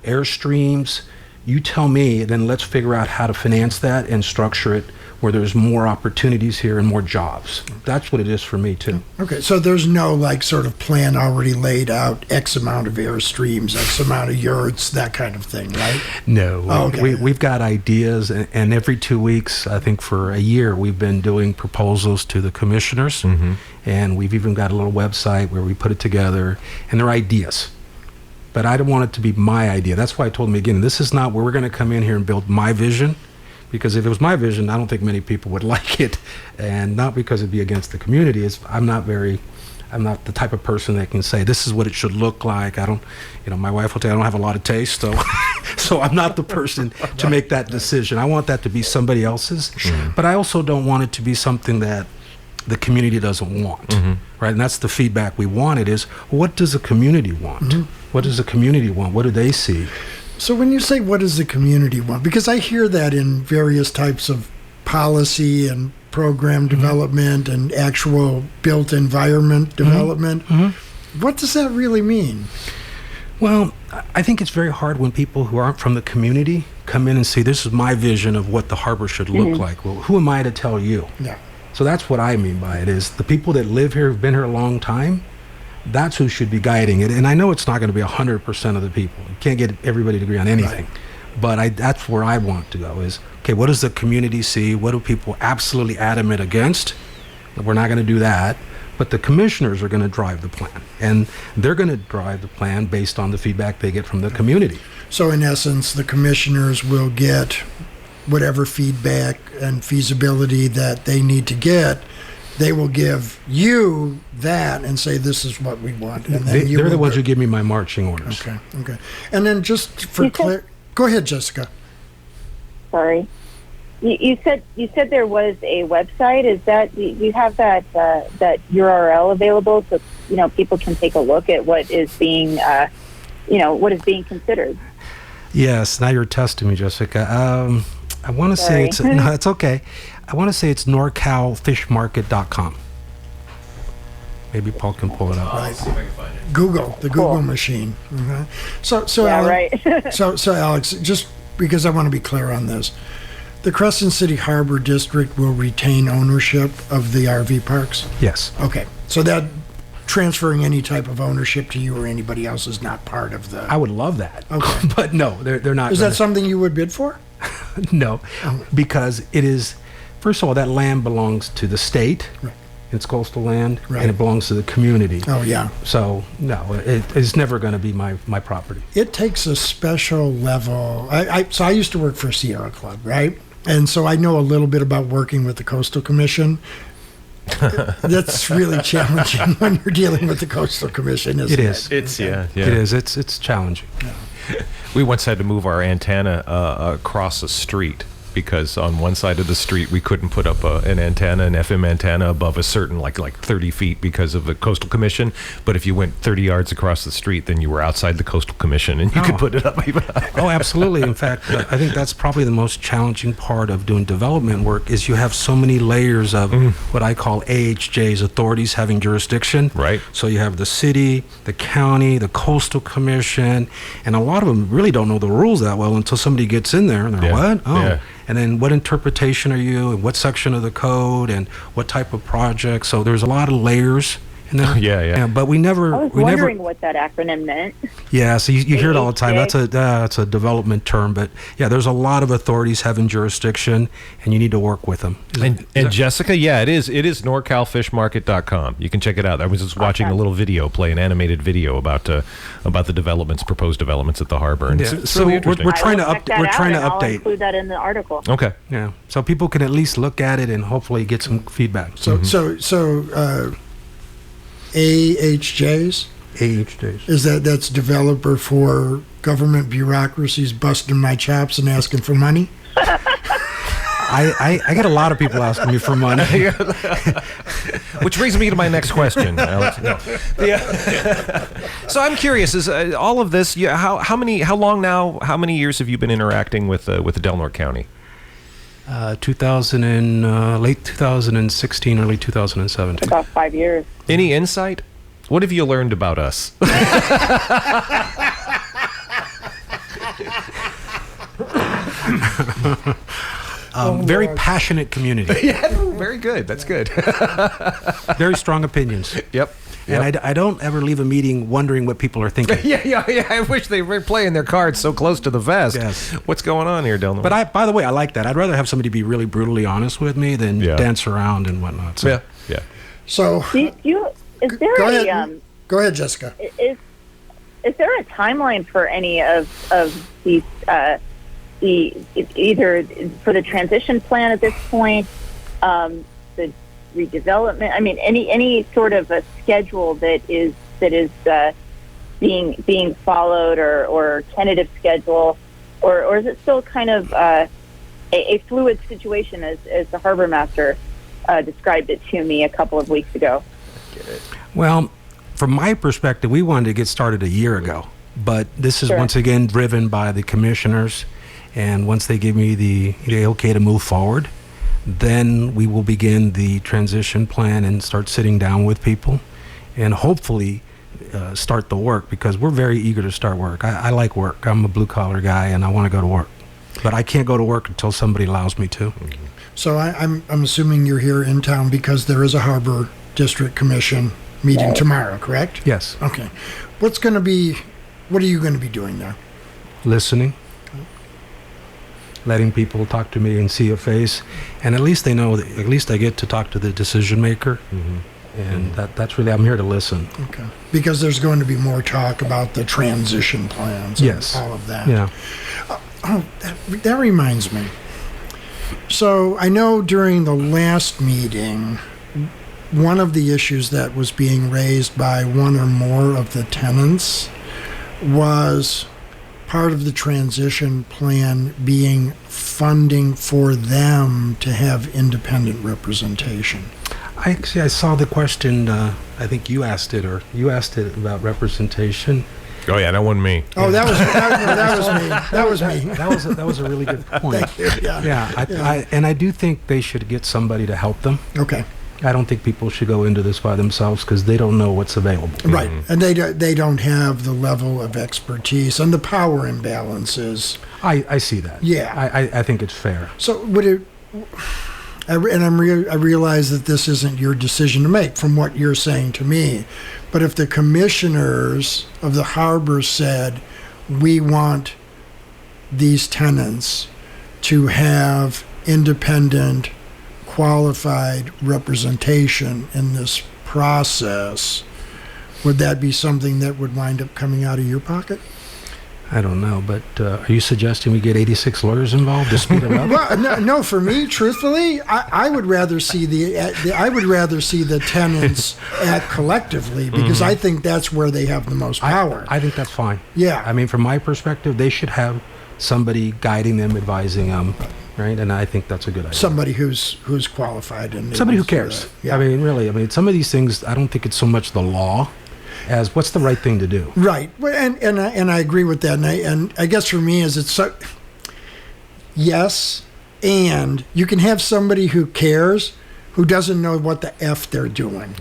Airstreams? You tell me, then let's figure out how to finance that and structure it where there's more opportunities here and more jobs. That's what it is for me, too. Okay, so there's no sort of plan already laid out, X amount of Airstreams, X amount of yurts, that kind of thing, right? No. Oh, okay. We've got ideas, and every 2 weeks, I think for a year, we've been doing proposals to the commissioners, and we've even got a little website where we put it together, and they're ideas. But I don't want it to be my idea. That's why I told them again, this is not where we're going to come in here and build my vision, because if it was my vision, I don't think many people would like it, and not because it'd be against the community. I'm not the type of person that can say this is what it should look like. I don't, my wife will tell you I don't have a lot of taste, so so I'm not the person to make that decision. I want that to be somebody else's, but I also don't want it to be something that the community doesn't want, right? And that's the feedback we wanted is, what does the community want? What does the community want? What do they see? So when you say what does the community want, because I hear that in various types of policy and program development and actual built environment development, what does that really mean? Well, I think it's very hard when people who aren't from the community come in and say, this is my vision of what the harbor should look like. Well, who am I to tell you? Yeah. So that's what I mean by it is the people that live here, have been here a long time, that's who should be guiding it. And I know it's not going to be 100% of the people. You can't get everybody to agree on anything. Right. But that's where I want to go is, okay, what does the community see? What do people absolutely adamant against? We're not going to do that. But the commissioners are going to drive the plan. And they're going to drive the plan based on the feedback they get from the community. So in essence, the commissioners will get whatever feedback and feasibility that they need to get. They will give you that and say, this is what we want. And then They're the ones who give me my marching orders. Okay. And then just for go ahead, Jessica. Sorry. You said there was a website. Is that you have that that URL available so people can take a look at what is being what is being considered? Yes. Now you're testing me, Jessica. I want to say it's okay. I want to say it's NorCalFishMarket.com. Maybe Paul can pull it up. Right. Google, the Google machine. Okay. So Yeah, Alex, right. so Alex, just because I want to be clear on this, the Crescent City Harbor District will retain ownership of the RV parks? Yes. Okay. So that transferring any type of ownership to you or anybody else is not part of the... I would love that. Okay. But no, they're not. Is that something you would bid for? No, because it is, first of all, that land belongs to the state. Right. It's coastal land, Right. and it belongs to the community. Oh, yeah. So, no, it's never going to be my property. It takes a special level. So I used to work for Sierra Club, right? And so I know a little bit about working with the Coastal Commission. That's really challenging when you're dealing with the Coastal Commission, isn't it? It is. It's yeah. It is. It's challenging. We once had to move our antenna across a street because on one side of the street we couldn't put up an antenna, an FM antenna above a certain like 30 feet because of the Coastal Commission. But if you went 30 yards across the street, then you were outside the Coastal Commission and you could put it up. Oh, absolutely. In fact, I think that's probably the most challenging part of doing development work is you have so many layers of what I call AHJs, authorities having jurisdiction. Right. So you have the city, the county, the Coastal Commission, and a lot of them really don't know the rules that well until somebody gets in there and they're what? Oh. Yeah. And then what interpretation are you, and what section of the code, and what type of project? So there's a lot of layers in there. Yeah. But we never. I was wondering what that acronym meant. Yeah, so you hear it all the time. AHJ. That's a development term, but yeah, there's a lot of authorities having jurisdiction, and you need to work with them. And Jessica, yeah, it is norcalfishmarket.com. You can check it out. I was just watching a little video, an animated video about the proposed developments at the harbor, and it's so really interesting. we're trying to I'll update. include that in the article. Okay. Yeah, so people can at least look at it and hopefully get some feedback. So AHJs? AHJs. Is that's developer for government bureaucracies busting my chops and asking for money? I get a lot of people asking me for money. Which brings me to my next question, Alex. No. So I'm curious: is all of this? How many years have you been interacting with Del Norte County? Late 2016, early 2017. About 5 years. Any insight? What have you learned about us? Very passionate community. Yeah, very good. That's good. Very strong opinions. Yep. And I don't ever leave a meeting wondering what people are thinking. Yeah. I wish they were playing their cards so close to the vest. Yes. What's going on here, Del Norte? But by the way, I like that. I'd rather have somebody be really brutally honest with me than dance around and whatnot. So. Yeah. So, Is there go ahead, Jessica. Is there a timeline for any of these either for the transition plan at this point, the redevelopment? I mean, any sort of a schedule that is being followed, or tentative schedule, or is it still kind of a fluid situation as the harbor master described it to me a couple of weeks ago? Well, from my perspective, we wanted to get started a year ago, but this is once again driven by the commissioners, and once they give me the okay to move forward, then we will begin the transition plan and start sitting down with people and hopefully start the work, because we're very eager to start work. I like work. I'm a blue-collar guy, and I want to go to work. But I can't go to work until somebody allows me to. So I'm assuming you're here in town because there is a Harbor District Commission meeting tomorrow, correct? Yes. Okay. What are you going to be doing there? Listening. Letting people talk to me and see a face, and at least they know that at least I get to talk to the decision maker, and that's really, I'm here to listen. Okay. Because there's going to be more talk about the transition plans and all of that. Yeah. That reminds me. So I know during the last meeting, one of the issues that was being raised by one or more of the tenants was part of the transition plan being funding for them to have independent representation. I saw the question, I think you asked it about representation. Oh yeah, that wasn't me. Oh, that was me. That was me. That was a really good point. Thank you. Yeah. I do think they should get somebody to help them. Okay. I don't think people should go into this by themselves because they don't know what's available. Right, and they don't have the level of expertise and the power imbalances. I see that. Yeah, I think it's fair. So would it? I realize that this isn't your decision to make from what you're saying to me, but if the commissioners of the harbor said, we want these tenants to have independent, qualified representation in this process, would that be something that would wind up coming out of your pocket? I don't know, but are you suggesting we get 86 lawyers involved to speed it up? Well, no. For me, truthfully, I would rather see the tenants act collectively, because I think that's where they have the most power. I think that's fine. Yeah. I mean, from my perspective, they should have somebody guiding them, advising them. right? And I think that's a good idea. Somebody who's qualified and Somebody who able to do cares. that. Yeah. I mean, really. I mean, some of these things, I don't think it's so much the law as what's the right thing to do. Right. Well, and I agree with that. And I guess for me is it's so, yes, and you can have somebody who cares who doesn't know what the F they're doing.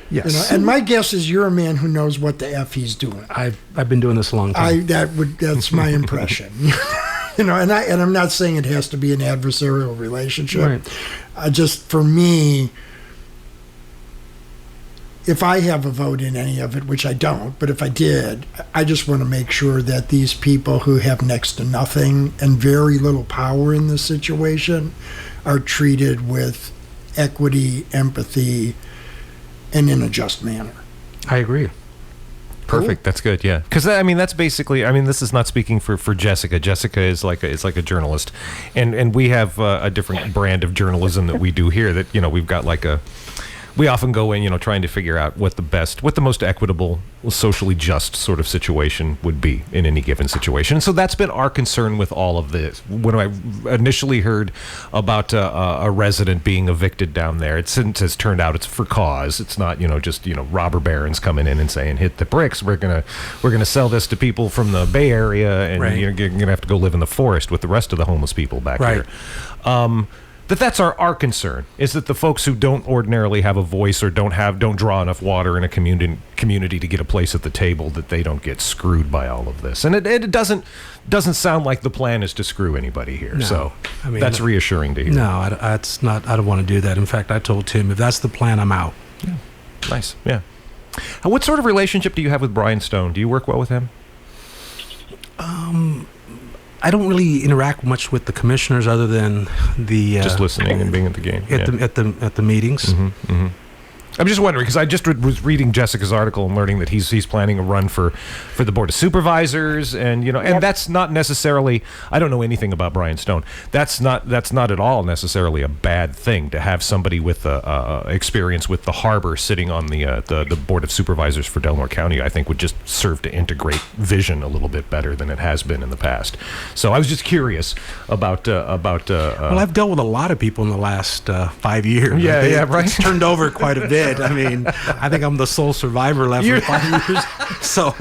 Yes. You know, and my guess is you're a man who knows what the F he's doing. I've been doing this a long time. That's my impression. You know, and I'm not saying it has to be an adversarial relationship. Right. Just for me, if I have a vote in any of it, which I don't, but if I did, I just want to make sure that these people who have next to nothing and very little power in this situation are treated with equity, empathy, and in a just manner. I agree. Perfect. That's good. Yeah. Because I mean, that's basically. I mean, this is not speaking for Jessica. Jessica is like a journalist, and we have a different brand of journalism that we do here. That we've got like a. We often go in, trying to figure out what the most equitable, socially just sort of situation would be in any given situation. So that's been our concern with all of this. When I initially heard about a resident being evicted down there, it has turned out it's for cause. It's not, just robber barons coming in and saying, "Hit the bricks. We're gonna sell this to people from the Bay Area, and right. you're gonna have to go live in the forest with the rest of the homeless people back right. here." That's our concern, is that the folks who don't ordinarily have a voice or don't draw enough water in a community to get a place at the table, that they don't get screwed by all of this. And it doesn't sound like the plan is to screw anybody here. No. So I mean, that's reassuring to hear. No, it's not. I don't want to do that. In fact, I told Tim, if that's the plan, I'm out. Yeah. Nice. Yeah. What sort of relationship do you have with Brian Stone? Do you work well with him? I don't really interact much with the commissioners other than the just listening and being at the game at the meetings. Mm-hmm, mm-hmm. I'm just wondering, because I just was reading Jessica's article and learning that he's planning a run for the Board of Supervisors, and and that's not necessarily. I don't know anything about Brian Stone. That's not at all necessarily a bad thing to have somebody with experience with the harbor sitting on the Board of Supervisors for Delaware County. I think would just serve to integrate vision a little bit better than it has been in the past. So I was just curious about. Well, I've dealt with a lot of people in the last 5 years. Yeah, right. It's turned over quite a bit. I mean, I think I'm the sole survivor left for 5 years. So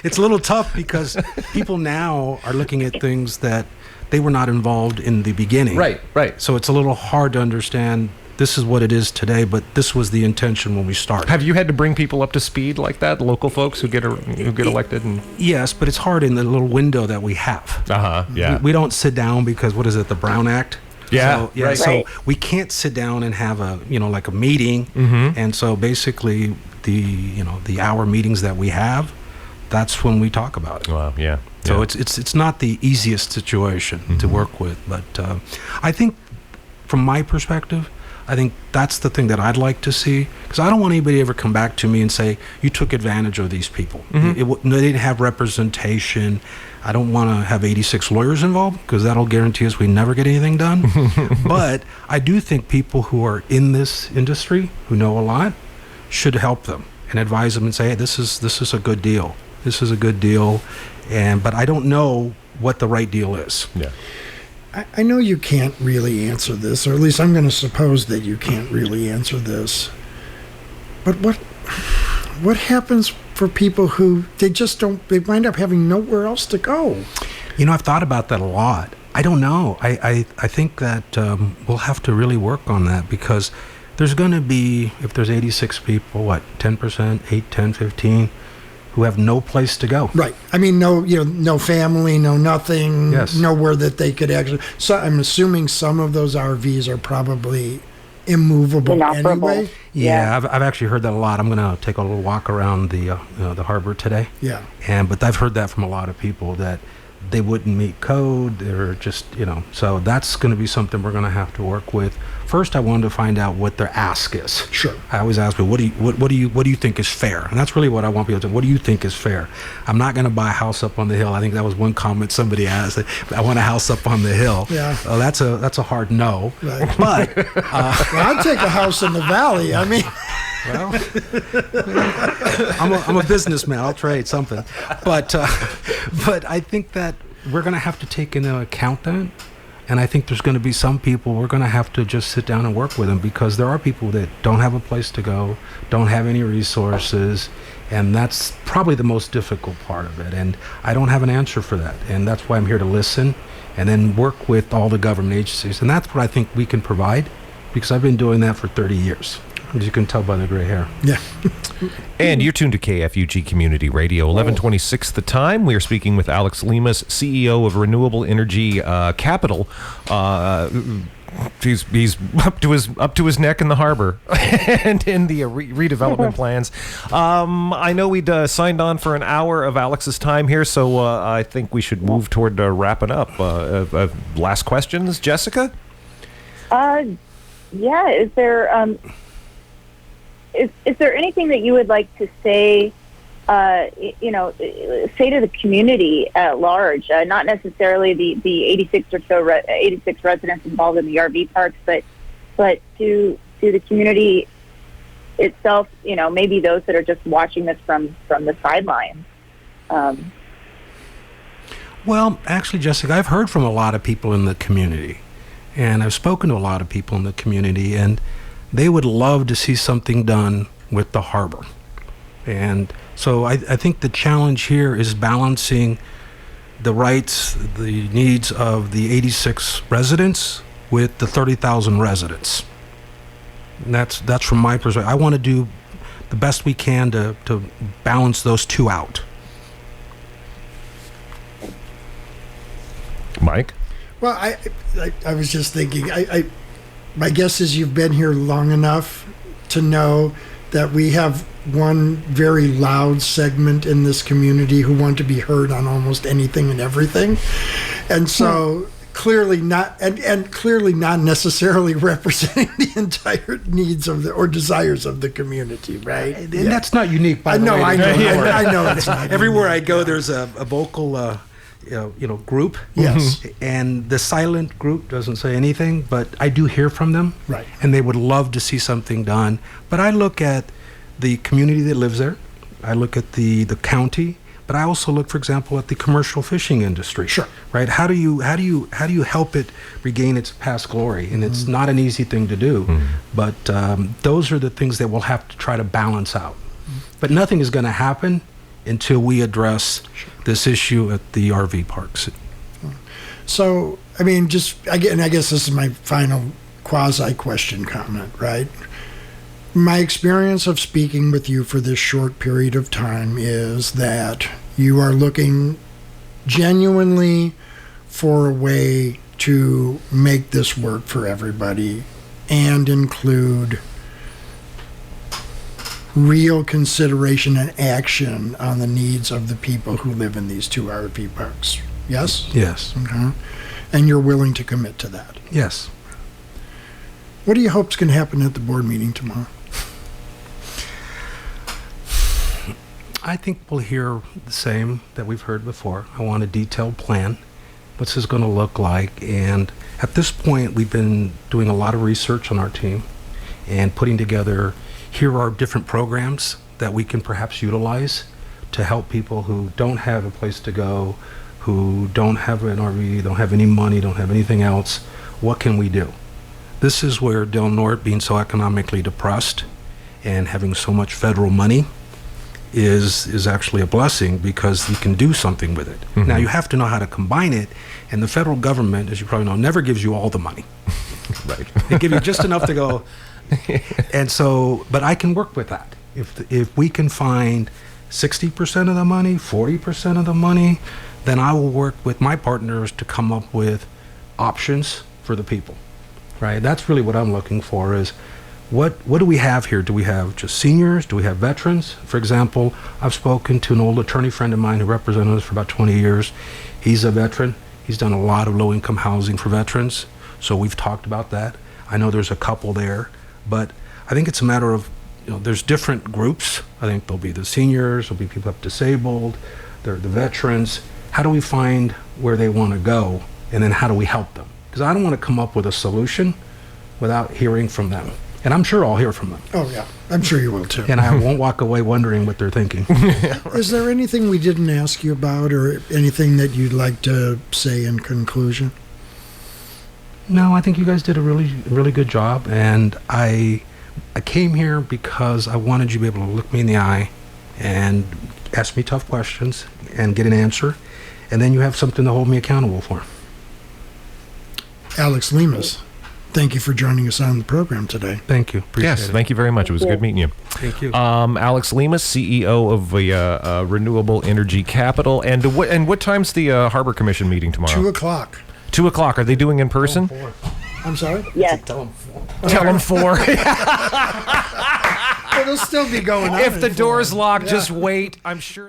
it's a little tough because people now are looking at things that they were not involved in the beginning. Right. So it's a little hard to understand this is what it is today, but this was the intention when we started. Have you had to bring people up to speed like that, local folks who get elected? Yes, but it's hard in the little window that we have. Yeah. We don't sit down because, what is it, the Brown Act? Yeah, so, right. So we can't sit down and have a like a meeting, and so basically the hour meetings that we have, that's when we talk about it. Wow, yeah. So it's not the easiest situation to work with, but I think from my perspective, I think that's the thing that I'd like to see, because I don't want anybody to ever come back to me and say, you took advantage of these people. They didn't have representation. I don't want to have 86 lawyers involved, because that'll guarantee us we never get anything done. But I do think people who are in this industry, who know a lot, should help them and advise them and say, hey, this is a good deal. This is a good deal. But I don't know what the right deal is. Yeah. I know you can't really answer this, or at least I'm going to suppose that you can't really answer this. But what happens for people who they wind up having nowhere else to go? I've thought about that a lot. I don't know. I think that we'll have to really work on that, because there's going to be, if there's 86 people, 10%, 8, 10, 15, who have no place to go. Right. I mean, no family, no nothing, yes. Nowhere that they could actually. So I'm assuming some of those RVs are probably immovable anyway. Yeah, I've actually heard that a lot. I'm going to take a little walk around the harbor today. Yeah. But I've heard that from a lot of people, that they wouldn't meet code. They're just, so that's going to be something we're going to have to work with. First, I wanted to find out what their ask is. Sure. I always ask people, what do you think is fair? And that's really what I want people to do. What do you think is fair? I'm not going to buy a house up on the hill. I think that was one comment somebody asked. I want a house up on the hill. Yeah. That's a hard no. Right. But well, I'd take a house in the valley. I mean. Well, I'm a businessman. I'll trade something, but I think that we're going to have to take into account that. And I think there's going to be some people we're going to have to just sit down and work with them, because there are people that don't have a place to go, don't have any resources, and that's probably the most difficult part of it. And I don't have an answer for that, and that's why I'm here to listen and then work with all the government agencies. And that's what I think we can provide, because I've been doing that for 30 years, as you can tell by the gray hair. Yeah. And you're tuned to KFUG Community Radio, 11:26 the time. We are speaking with Alex Lemus, CEO of Renewable Energy Capital. He's up to his neck in the harbor and in the redevelopment plans. I know we'd signed on for an hour of Alex's time here, so I think we should move toward wrapping up. Last questions, Jessica? Yeah. Is there is there anything that you would like to say? Say to the community at large, not necessarily the 86 residents involved in the RV parks, but to the community itself. Maybe those that are just watching this from the sidelines. Well, actually, Jessica, I've heard from a lot of people in the community, and I've spoken to a lot of people in the community, and they would love to see something done with the harbor. And so I think the challenge here is balancing the rights, the needs of the 86 residents with the 30,000 residents. And that's from my perspective. I want to do the best we can to balance those two out. Mike? Well, I was just thinking, my guess is you've been here long enough to know that we have one very loud segment in this community who want to be heard on almost anything and everything. And so clearly not, and clearly not necessarily representing the entire needs of or desires of the community, right? And that's not unique, by the way. I know it's not. Everywhere I go, there's a vocal group. Yes. And the silent group doesn't say anything, but I do hear from them. Right. And they would love to see something done. But I look at the community that lives there. I look at the county, but I also look, for example, at the commercial fishing industry. Sure. Right? How do you help it regain its past glory? And it's not an easy thing to do. But those are the things that we'll have to try to balance out. But nothing is going to happen until we address this issue at the RV parks. So, I mean, I guess this is my final quasi-question comment, right? My experience of speaking with you for this short period of time is that you are looking genuinely for a way to make this work for everybody and include real consideration and action on the needs of the people who live in these two RV parks. Yes? Yes. Okay. And you're willing to commit to that? Yes. What do you hope is going to happen at the board meeting tomorrow? I think we'll hear the same that we've heard before. I want a detailed plan. What's this going to look like? And at this point, we've been doing a lot of research on our team and putting together, here are different programs that we can perhaps utilize to help people who don't have a place to go, who don't have an RV, don't have any money, don't have anything else. What can we do? This is where Del Norte, being so economically depressed and having so much federal money, is actually a blessing, because you can do something with it. Now, you have to know how to combine it, and the federal government, as you probably know, never gives you all the money. Right. They give you just enough to go. And so, but I can work with that. If we can find 60% of the money, 40% of the money, then I will work with my partners to come up with options for the people, right? That's really what I'm looking for, is what do we have here? Do we have just seniors? Do we have veterans? For example, I've spoken to an old attorney friend of mine who represented us for about 20 years. He's a veteran. He's done a lot of low-income housing for veterans, so we've talked about that. I know there's a couple there, but I think it's a matter of, there's different groups. I think there'll be the seniors, there'll be people who are disabled, the veterans. How do we find where they want to go, and then how do we help them? Because I don't want to come up with a solution without hearing from them. And I'm sure I'll hear from them. Oh, yeah. I'm sure you will, too. And I won't walk away wondering what they're thinking. Is there anything we didn't ask you about, or anything that you'd like to say in conclusion? No, I think you guys did a really good job, and I came here because I wanted you to be able to look me in the eye and ask me tough questions and get an answer, and then you have something to hold me accountable for. Alex Lemus, thank you for joining us on the program today. Thank you. Appreciate Yes, it. thank you very much. It was good meeting you. Thank you. Alex Lemus, CEO of Renewable Energy Capital. And what time's the Harbor Commission meeting tomorrow? 2:00. 2 o'clock. Are they doing in person? I'm sorry? Yes. Tell them 4. Tell them 4. It'll still be going on. If the at door's 4. locked, Yeah. just wait. I'm sure.